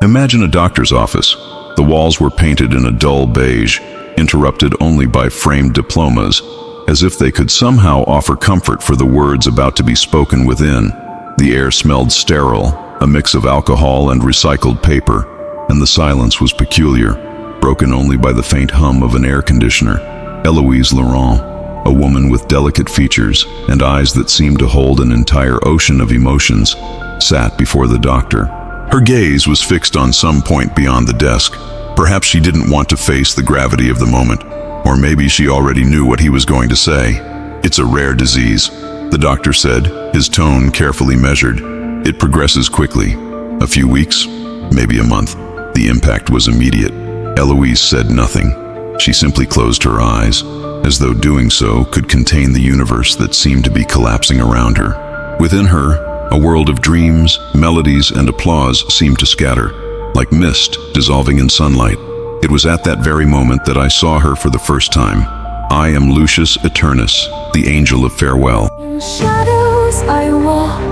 Imagine a doctor's office. The walls were painted in a dull beige, interrupted only by framed diplomas, as if they could somehow offer comfort for the words about to be spoken within. The air smelled sterile, a mix of alcohol and recycled paper, and the silence was peculiar, broken only by the faint hum of an air conditioner. Eloise Laurent, a woman with delicate features and eyes that seemed to hold an entire ocean of emotions, sat before the doctor. Her gaze was fixed on some point beyond the desk. Perhaps she didn't want to face the gravity of the moment, or maybe she already knew what he was going to say. "It's a rare disease," the doctor said, his tone carefully measured. "It progresses quickly. A few weeks, maybe a month." The impact was immediate. Eloise said nothing. She simply closed her eyes, as though doing so could contain the universe that seemed to be collapsing around her. Within her, a world of dreams, melodies, and applause seemed to scatter, like mist dissolving in sunlight. It was at that very moment that I saw her for the first time. I am Lucius Eternus, the angel of farewell. In shadows I walk,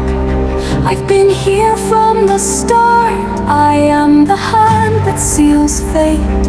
I've been here from the start. I am the hand that seals fate,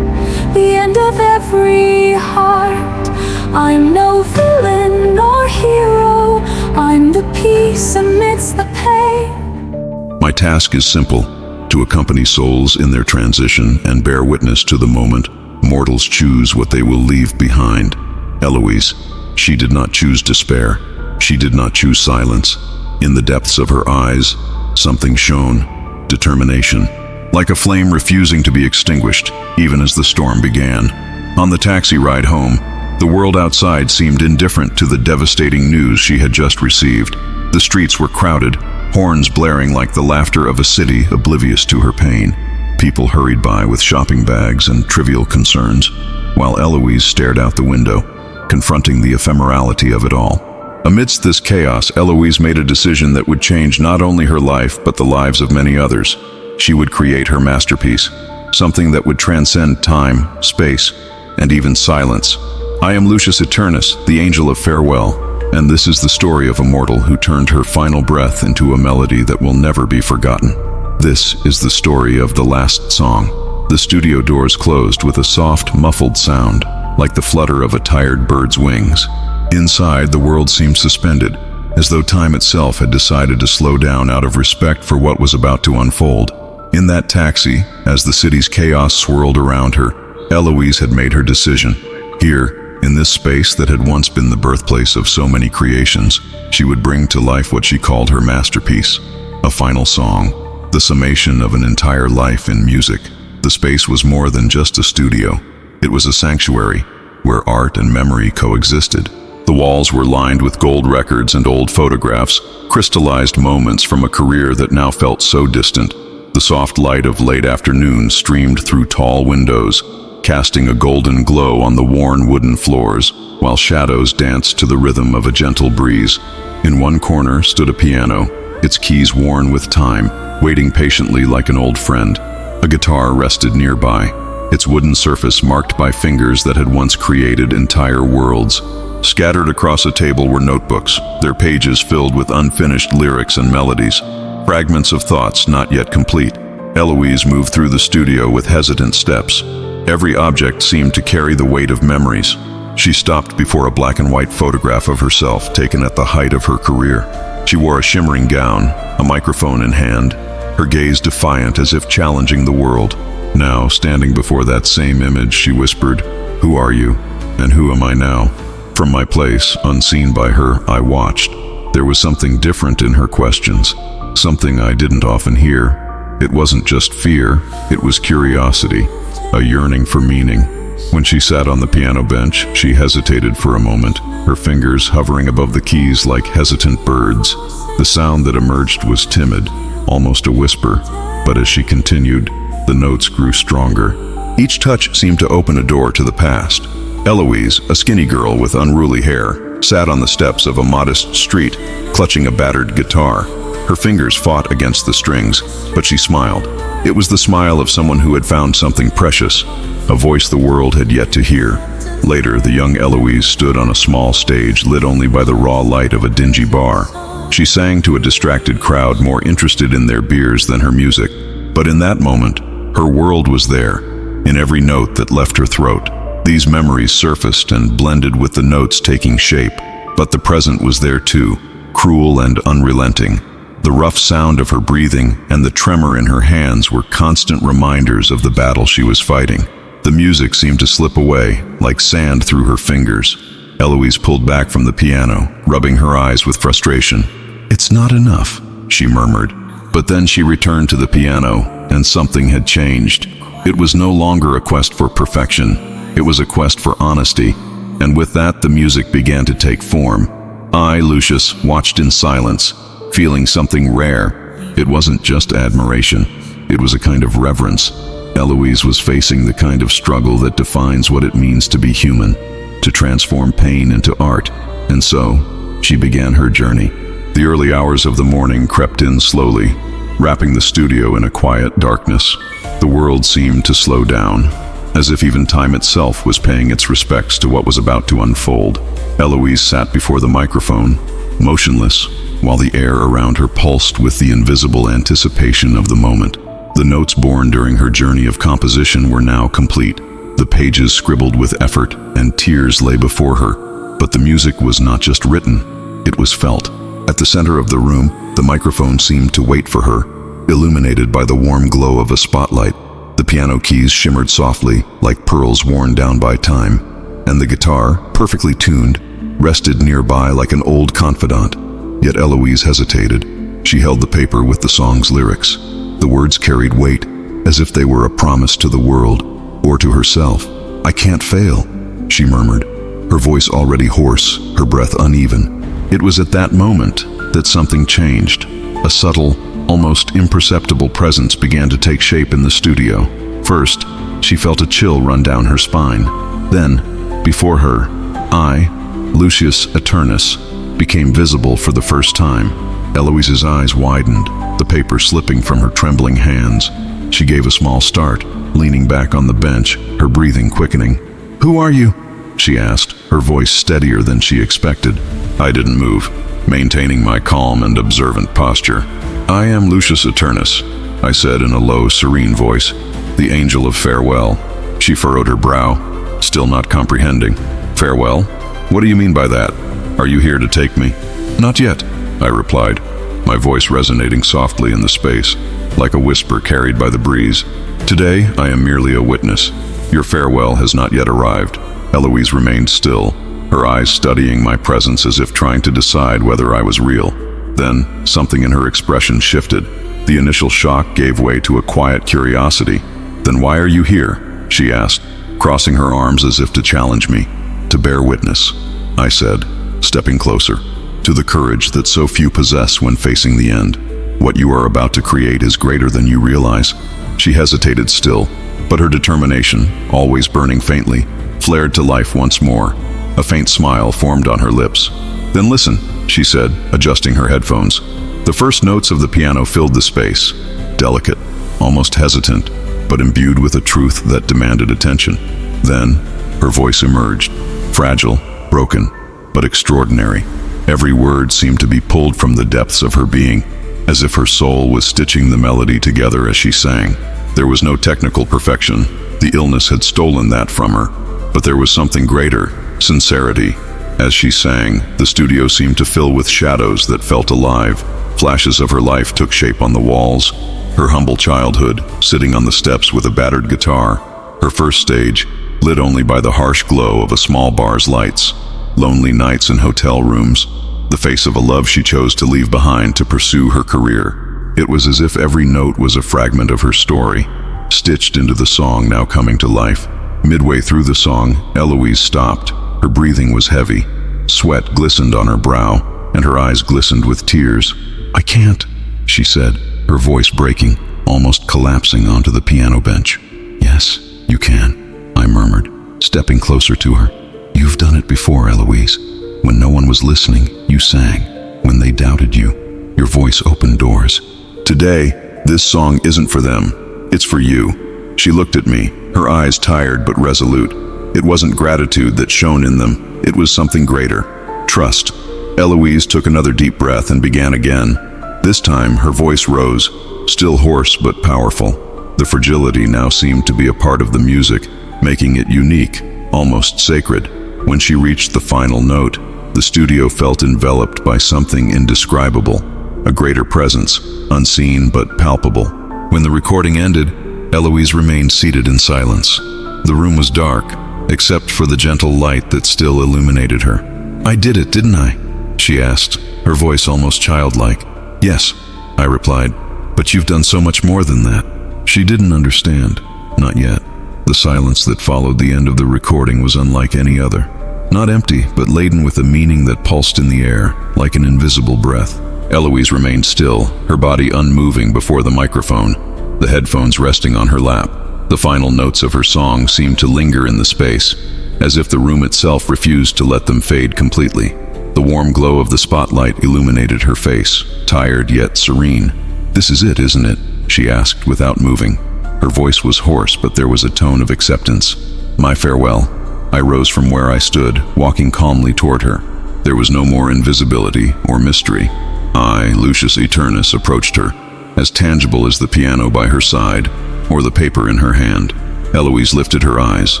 the end of every heart. I'm no villain nor hero, I'm the peace amidst the pain. My task is simple: to accompany souls in their transition and bear witness to the moment mortals choose what they will leave behind. Eloise, she did not choose despair. She did not choose silence. In the depths of her eyes, something shone: determination, like a flame refusing to be extinguished, even as the storm began. On the taxi ride home, the world outside seemed indifferent to the devastating news she had just received. The streets were crowded, horns blaring like the laughter of a city oblivious to her pain. People hurried by with shopping bags and trivial concerns, while Eloise stared out the window, confronting the ephemerality of it all. Amidst this chaos, Eloise made a decision that would change not only her life, but the lives of many others. She would create her masterpiece, something that would transcend time, space, and even silence. I am Lucius Eternus, the angel of farewell, and this is the story of a mortal who turned her final breath into a melody that will never be forgotten. This is the story of the last song. The studio doors closed with a soft, muffled sound, like the flutter of a tired bird's wings. Inside, the world seemed suspended, as though time itself had decided to slow down out of respect for what was about to unfold. In that taxi, as the city's chaos swirled around her, Eloise had made her decision. Here, in this space that had once been the birthplace of so many creations, she would bring to life what she called her masterpiece, a final song, the summation of an entire life in music. The space was more than just a studio. It was a sanctuary, where art and memory coexisted. The walls were lined with gold records and old photographs, crystallized moments from a career that now felt so distant. The soft light of late afternoon streamed through tall windows, casting a golden glow on the worn wooden floors, while shadows danced to the rhythm of a gentle breeze. In one corner stood a piano, its keys worn with time, waiting patiently like an old friend. A guitar rested nearby, its wooden surface marked by fingers that had once created entire worlds. Scattered across a table were notebooks, their pages filled with unfinished lyrics and melodies, fragments of thoughts not yet complete. Eloise moved through the studio with hesitant steps. Every object seemed to carry the weight of memories. She stopped before a black and white photograph of herself taken at the height of her career. She wore a shimmering gown, a microphone in hand, her gaze defiant as if challenging the world. Now, standing before that same image, she whispered, "Who are you? And who am I now?" From my place, unseen by her, I watched. There was something different in her questions, something I didn't often hear. It wasn't just fear, it was curiosity, a yearning for meaning. When she sat on the piano bench, she hesitated for a moment, her fingers hovering above the keys like hesitant birds. The sound that emerged was timid, almost a whisper, but as she continued, the notes grew stronger. Each touch seemed to open a door to the past. Eloise, a skinny girl with unruly hair, sat on the steps of a modest street, clutching a battered guitar. Her fingers fought against the strings, but she smiled. It was the smile of someone who had found something precious, a voice the world had yet to hear. Later, the young Eloise stood on a small stage lit only by the raw light of a dingy bar. She sang to a distracted crowd more interested in their beers than her music. But in that moment, her world was there, in every note that left her throat. These memories surfaced and blended with the notes taking shape, but the present was there too, cruel and unrelenting. The rough sound of her breathing and the tremor in her hands were constant reminders of the battle she was fighting. The music seemed to slip away, like sand through her fingers. Eloise pulled back from the piano, rubbing her eyes with frustration. "It's not enough," she murmured. But then she returned to the piano, and something had changed. It was no longer a quest for perfection. It was a quest for honesty, and with that the music began to take form. I, Lucius, watched in silence, feeling something rare. It wasn't just admiration. It was a kind of reverence. Eloise was facing the kind of struggle that defines what it means to be human, to transform pain into art, and so she began her journey. The early hours of the morning crept in slowly, wrapping the studio in a quiet darkness. The world seemed to slow down, as if even time itself was paying its respects to what was about to unfold. Eloise sat before the microphone, motionless, while the air around her pulsed with the invisible anticipation of the moment. The notes born during her journey of composition were now complete. The pages scribbled with effort, and tears lay before her. But the music was not just written, it was felt. At the center of the room, the microphone seemed to wait for her, illuminated by the warm glow of a spotlight. The piano keys shimmered softly, like pearls worn down by time, and the guitar, perfectly tuned, rested nearby like an old confidant. Yet Eloise hesitated. She held the paper with the song's lyrics. The words carried weight, as if they were a promise to the world, or to herself. "I can't fail," she murmured, her voice already hoarse, her breath uneven. It was at that moment that something changed. A subtle, almost imperceptible presence began to take shape in the studio. First, she felt a chill run down her spine. Then, before her, I, Lucius Eternus, became visible for the first time. Eloise's eyes widened, the paper slipping from her trembling hands. She gave a small start, leaning back on the bench, her breathing quickening. "Who are you?" she asked, her voice steadier than she expected. I didn't move, maintaining my calm and observant posture. "I am Lucius Eternus," I said in a low, serene voice, "the angel of farewell." She furrowed her brow, still not comprehending. "Farewell? What do you mean by that? Are you here to take me?" "Not yet," I replied, my voice resonating softly in the space, like a whisper carried by the breeze. "Today, I am merely a witness. Your farewell has not yet arrived." Eloise remained still, her eyes studying my presence as if trying to decide whether I was real. Then, something in her expression shifted. The initial shock gave way to a quiet curiosity. "Then why are you here?" she asked, crossing her arms as if to challenge me. "To bear witness," I said, stepping closer, "to the courage that so few possess when facing the end. What you are about to create is greater than you realize." She hesitated still, but her determination, always burning faintly, flared to life once more. A faint smile formed on her lips. "Then listen," she said, adjusting her headphones. The first notes of the piano filled the space, delicate, almost hesitant, but imbued with a truth that demanded attention. Then, her voice emerged, fragile, broken, but extraordinary. Every word seemed to be pulled from the depths of her being, as if her soul was stitching the melody together as she sang. There was no technical perfection. The illness had stolen that from her. But there was something greater, sincerity. As she sang, the studio seemed to fill with shadows that felt alive. Flashes of her life took shape on the walls. Her humble childhood, sitting on the steps with a battered guitar. Her first stage, lit only by the harsh glow of a small bar's lights. Lonely nights in hotel rooms. The face of a love she chose to leave behind to pursue her career. It was as if every note was a fragment of her story, stitched into the song now coming to life. Midway through the song, Eloise stopped. Her breathing was heavy. Sweat glistened on her brow, and her eyes glistened with tears. "I can't," she said, her voice breaking, almost collapsing onto the piano bench. "Yes, you can," I murmured, stepping closer to her. "You've done it before, Eloise. When no one was listening, you sang. When they doubted you, your voice opened doors. Today, this song isn't for them. It's for you." She looked at me, her eyes tired but resolute. It wasn't gratitude that shone in them. It was something greater. Trust. Eloise took another deep breath and began again. This time, her voice rose, still hoarse but powerful. The fragility now seemed to be a part of the music, making it unique, almost sacred. When she reached the final note, the studio felt enveloped by something indescribable, a greater presence, unseen but palpable. When the recording ended, Eloise remained seated in silence. The room was dark, except for the gentle light that still illuminated her. "I did it, didn't I?" she asked, her voice almost childlike. "Yes," I replied, "but you've done so much more than that." She didn't understand, not yet. The silence that followed the end of the recording was unlike any other. Not empty, but laden with a meaning that pulsed in the air, like an invisible breath. Eloise remained still, her body unmoving before the microphone, the headphones resting on her lap. The final notes of her song seemed to linger in the space, as if the room itself refused to let them fade completely. The warm glow of the spotlight illuminated her face, tired yet serene. "This is it, isn't it?" she asked without moving. Her voice was hoarse, but there was a tone of acceptance. "My farewell." I rose from where I stood, walking calmly toward her. There was no more invisibility or mystery. I, Lucius Aeternus, approached her, as tangible as the piano by her side, or the paper in her hand. Eloise lifted her eyes,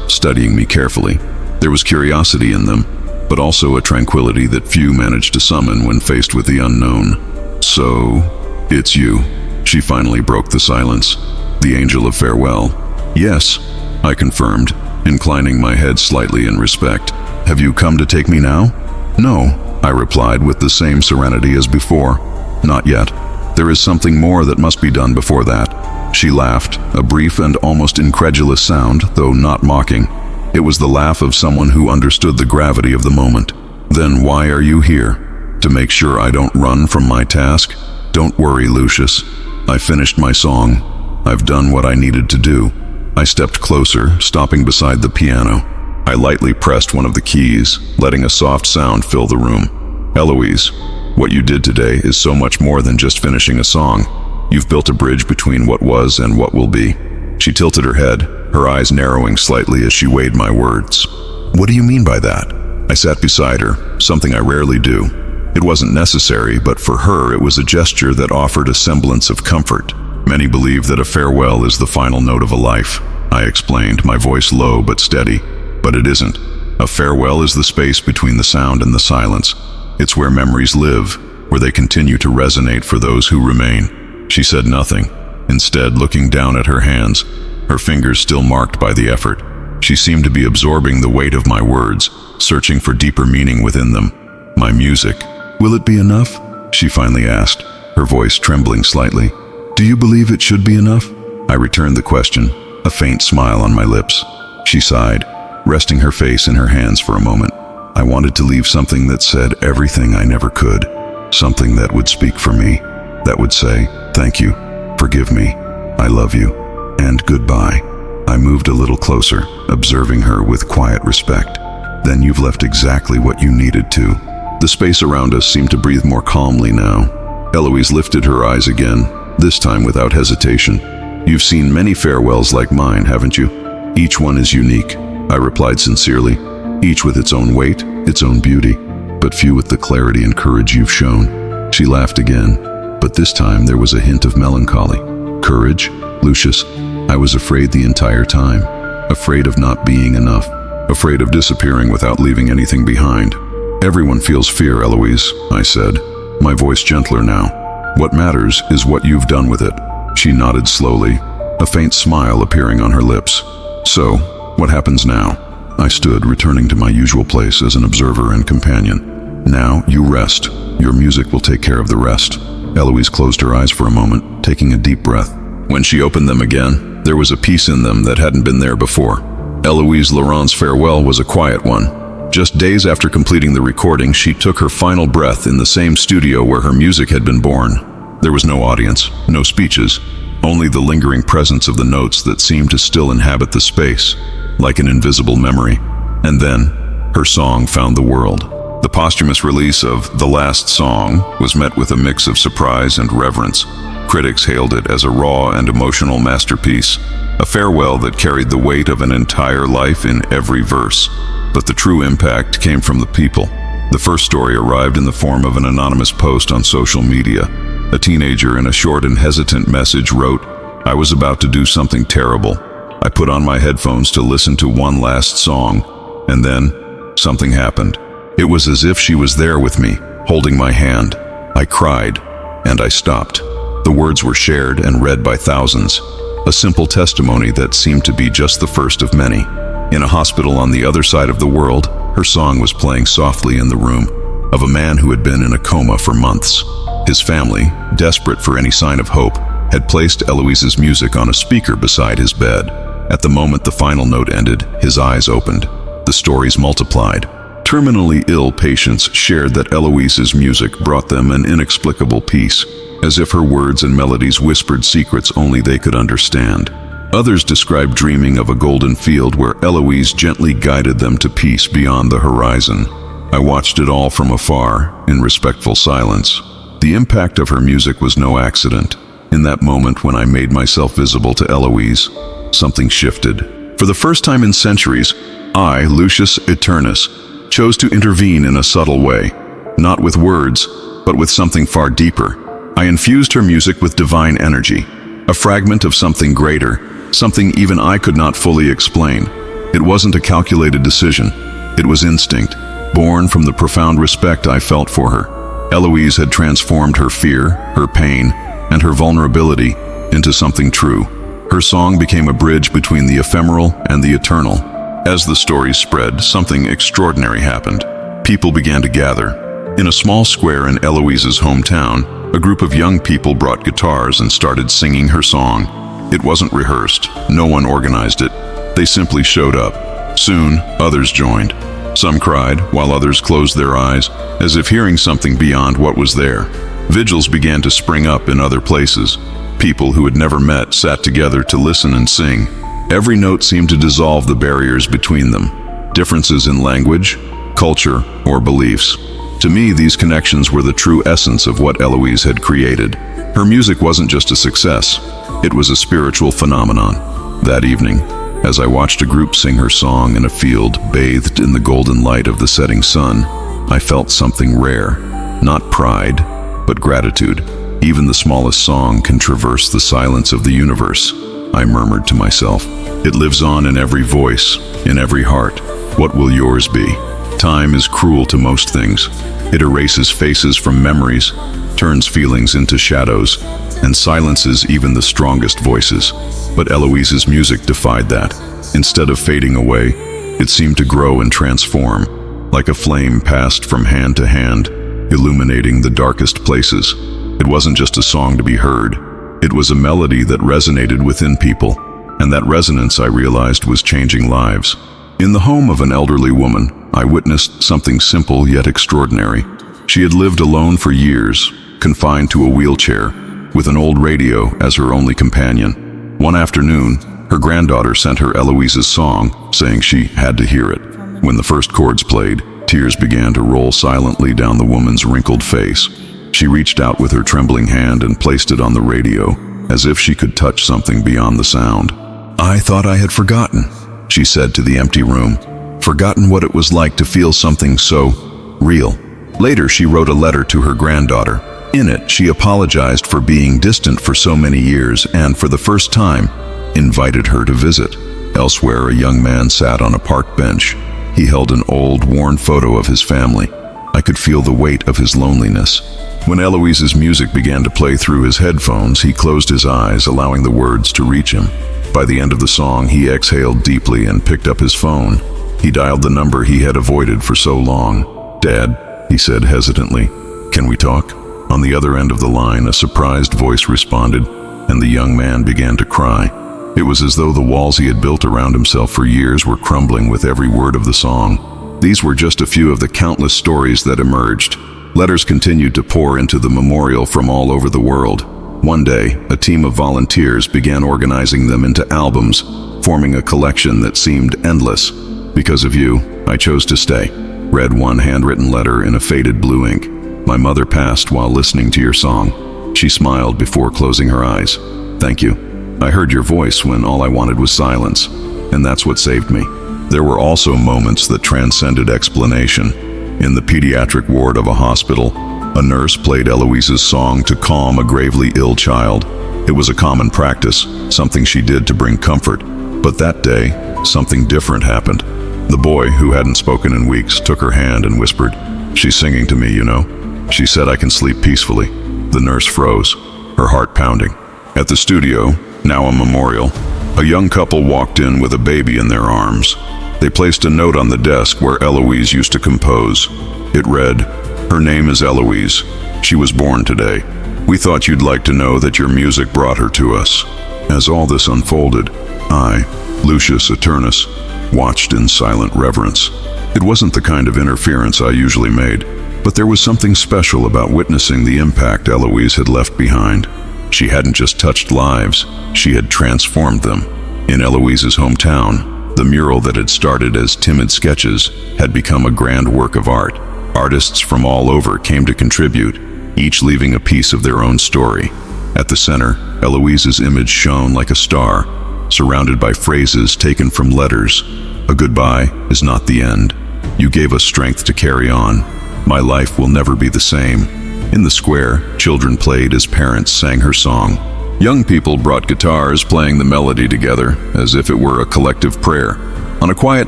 studying me carefully. There was curiosity in them, but also a tranquility that few managed to summon when faced with the unknown. "So, it's you." She finally broke the silence. "The angel of farewell." "Yes," I confirmed, inclining my head slightly in respect. "Have you come to take me now?" "No," I replied with the same serenity as before. "Not yet. There is something more that must be done before that." She laughed, a brief and almost incredulous sound, though not mocking. It was the laugh of someone who understood the gravity of the moment. "Then why are you here? To make sure I don't run from my task? Don't worry, Lucius. I finished my song. I've done what I needed to do." I stepped closer, stopping beside the piano. I lightly pressed one of the keys, letting a soft sound fill the room. "Eloise, what you did today is so much more than just finishing a song. You've built a bridge between what was and what will be." She tilted her head, her eyes narrowing slightly as she weighed my words. "What do you mean by that?" I sat beside her, something I rarely do. It wasn't necessary, but for her it was a gesture that offered a semblance of comfort. "Many believe that a farewell is the final note of a life," I explained, my voice low but steady. "But it isn't. A farewell is the space between the sound and the silence. It's where memories live, where they continue to resonate for those who remain." She said nothing, instead looking down at her hands, her fingers still marked by the effort. She seemed to be absorbing the weight of my words, searching for deeper meaning within them. "My music. Will it be enough?" she finally asked, her voice trembling slightly. "Do you believe it should be enough?" I returned the question, a faint smile on my lips. She sighed, resting her face in her hands for a moment. "I wanted to leave something that said everything I never could, something that would speak for me, that would say, 'Thank you, forgive me, I love you, and goodbye.'" I moved a little closer, observing her with quiet respect. "Then you've left exactly what you needed to." The space around us seemed to breathe more calmly now. Eloise lifted her eyes again, this time without hesitation. "You've seen many farewells like mine, haven't you? Each one is unique," I replied sincerely. "Each with its own weight, its own beauty, but few with the clarity and courage you've shown." She laughed again, but this time there was a hint of melancholy. "Courage, Lucius? I was afraid the entire time. Afraid of not being enough. Afraid of disappearing without leaving anything behind." "Everyone feels fear, Eloise," I said, my voice gentler now. "What matters is what you've done with it." She nodded slowly, a faint smile appearing on her lips. "So, what happens now?" I stood, returning to my usual place as an observer and companion. "Now, you rest. Your music will take care of the rest." Eloise closed her eyes for a moment, taking a deep breath. When she opened them again, there was a peace in them that hadn't been there before. Eloise Laurent's farewell was a quiet one. Just days after completing the recording, she took her final breath in the same studio where her music had been born. There was no audience, no speeches, only the lingering presence of the notes that seemed to still inhabit the space, like an invisible memory. And then, her song found the world. The posthumous release of The Last Song was met with a mix of surprise and reverence. Critics hailed it as a raw and emotional masterpiece, a farewell that carried the weight of an entire life in every verse. But the true impact came from the people. The first story arrived in the form of an anonymous post on social media. A teenager in a short and hesitant message wrote, "I was about to do something terrible. I put on my headphones to listen to one last song, and then something happened. It was as if she was there with me, holding my hand. I cried, and I stopped." The words were shared and read by thousands, a simple testimony that seemed to be just the first of many. In a hospital on the other side of the world, her song was playing softly in the room of a man who had been in a coma for months. His family, desperate for any sign of hope, had placed Eloise's music on a speaker beside his bed. At the moment the final note ended, his eyes opened. The stories multiplied. Terminally ill patients shared that Eloise's music brought them an inexplicable peace, as if her words and melodies whispered secrets only they could understand. Others described dreaming of a golden field where Eloise gently guided them to peace beyond the horizon. I watched it all from afar, in respectful silence. The impact of her music was no accident. In that moment when I made myself visible to Eloise, something shifted. For the first time in centuries, I, Lucius Aeternus, chose to intervene in a subtle way, not with words, but with something far deeper. I infused her music with divine energy, a fragment of something greater, something even I could not fully explain. It wasn't a calculated decision. It was instinct, born from the profound respect I felt for her. Eloise had transformed her fear, her pain, and her vulnerability into something true. Her song became a bridge between the ephemeral and the eternal. As the stories spread, something extraordinary happened. People began to gather. In a small square in Eloise's hometown, a group of young people brought guitars and started singing her song. It wasn't rehearsed. No one organized it. They simply showed up. Soon, others joined. Some cried, while others closed their eyes, as if hearing something beyond what was there. Vigils began to spring up in other places. People who had never met sat together to listen and sing. Every note seemed to dissolve the barriers between them. Differences in language, culture, or beliefs. To me, these connections were the true essence of what Eloise had created. Her music wasn't just a success. It was a spiritual phenomenon. That evening, as I watched a group sing her song in a field bathed in the golden light of the setting sun, I felt something rare. Not pride, but gratitude. Even the smallest song can traverse the silence of the universe, I murmured to myself. It lives on in every voice, in every heart. What will yours be? Time is cruel to most things. It erases faces from memories, turns feelings into shadows, and silences even the strongest voices. But Eloise's music defied that. Instead of fading away, it seemed to grow and transform, like a flame passed from hand to hand, illuminating the darkest places. It wasn't just a song to be heard. It was a melody that resonated within people, and that resonance, I realized, was changing lives. In the home of an elderly woman, I witnessed something simple yet extraordinary. She had lived alone for years, confined to a wheelchair, with an old radio as her only companion. One afternoon, her granddaughter sent her Eloise's song, saying she had to hear it. When the first chords played, tears began to roll silently down the woman's wrinkled face. She reached out with her trembling hand and placed it on the radio, as if she could touch something beyond the sound. "I thought I had forgotten," she said to the empty room. "Forgotten what it was like to feel something so real." Later, she wrote a letter to her granddaughter. In it, she apologized for being distant for so many years and, for the first time, invited her to visit. Elsewhere, a young man sat on a park bench. He held an old, worn photo of his family. I could feel the weight of his loneliness. When Eloise's music began to play through his headphones, he closed his eyes, allowing the words to reach him. By the end of the song, he exhaled deeply and picked up his phone. He dialed the number he had avoided for so long. "Dad," he said hesitantly, "can we talk?" On the other end of the line, a surprised voice responded, and the young man began to cry. It was as though the walls he had built around himself for years were crumbling with every word of the song. These were just a few of the countless stories that emerged. Letters continued to pour into the memorial from all over the world. One day, a team of volunteers began organizing them into albums, forming a collection that seemed endless. "Because of you, I chose to stay," read one handwritten letter in a faded blue ink. "My mother passed while listening to your song. She smiled before closing her eyes. Thank you. I heard your voice when all I wanted was silence, and that's what saved me." There were also moments that transcended explanation. In the pediatric ward of a hospital, A nurse played Eloise's song to calm a gravely ill child. It was a common practice, something she did to bring comfort. But that day, something different happened. The boy, who hadn't spoken in weeks, took her hand and whispered, "She's singing to me, you know. She said I can sleep peacefully." The nurse froze, her heart pounding. At the studio, now a memorial, a young couple walked in with a baby in their arms. They placed a note on the desk where Eloise used to compose. It read, "Her name is Eloise. She was born today. We thought you'd like to know that your music brought her to us." As all this unfolded, I, Lucius Eternus, watched in silent reverence. It wasn't the kind of interference I usually made, but there was something special about witnessing the impact Eloise had left behind. She hadn't just touched lives, she had transformed them. In Eloise's hometown, the mural that had started as timid sketches had become a grand work of art. Artists from all over came to contribute, each leaving a piece of their own story. At the center, Eloise's image shone like a star, surrounded by phrases taken from letters. "A goodbye is not the end. You gave us strength to carry on. My life will never be the same." In the square, children played as parents sang her song. Young people brought guitars, playing the melody together, as if it were a collective prayer. On a quiet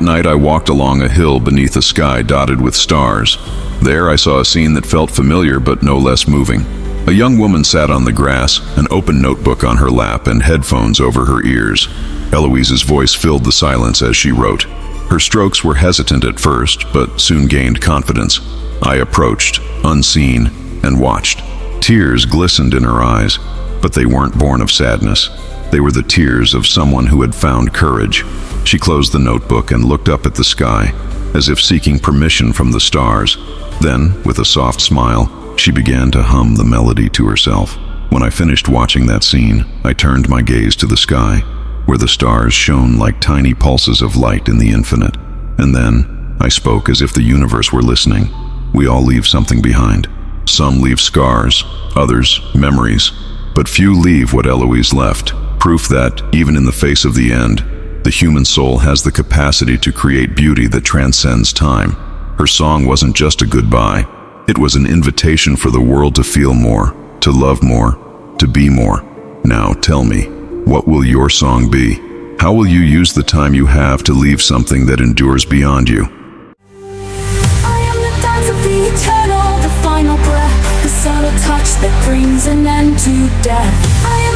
night, I walked along a hill beneath a sky dotted with stars. There I saw a scene that felt familiar but no less moving. A young woman sat on the grass, an open notebook on her lap and headphones over her ears. Eloise's voice filled the silence as she wrote. Her strokes were hesitant at first, but soon gained confidence. I approached, unseen, and watched. Tears glistened in her eyes, but they weren't born of sadness. They were the tears of someone who had found courage. She closed the notebook and looked up at the sky, as if seeking permission from the stars. Then, with a soft smile, she began to hum the melody to herself. When I finished watching that scene, I turned my gaze to the sky, where the stars shone like tiny pulses of light in the infinite. And then, I spoke as if the universe were listening. We all leave something behind. Some leave scars, others memories, but few leave what Eloise left, proof that, even in the face of the end, the human soul has the capacity to create beauty that transcends time. Her song wasn't just a goodbye. It was an invitation for the world to feel more, to love more, to be more. Now tell me, what will your song be? How will you use the time you have to leave something that endures beyond you? I am the dance of the eternal, the final breath, the subtle touch that brings an end to death. I am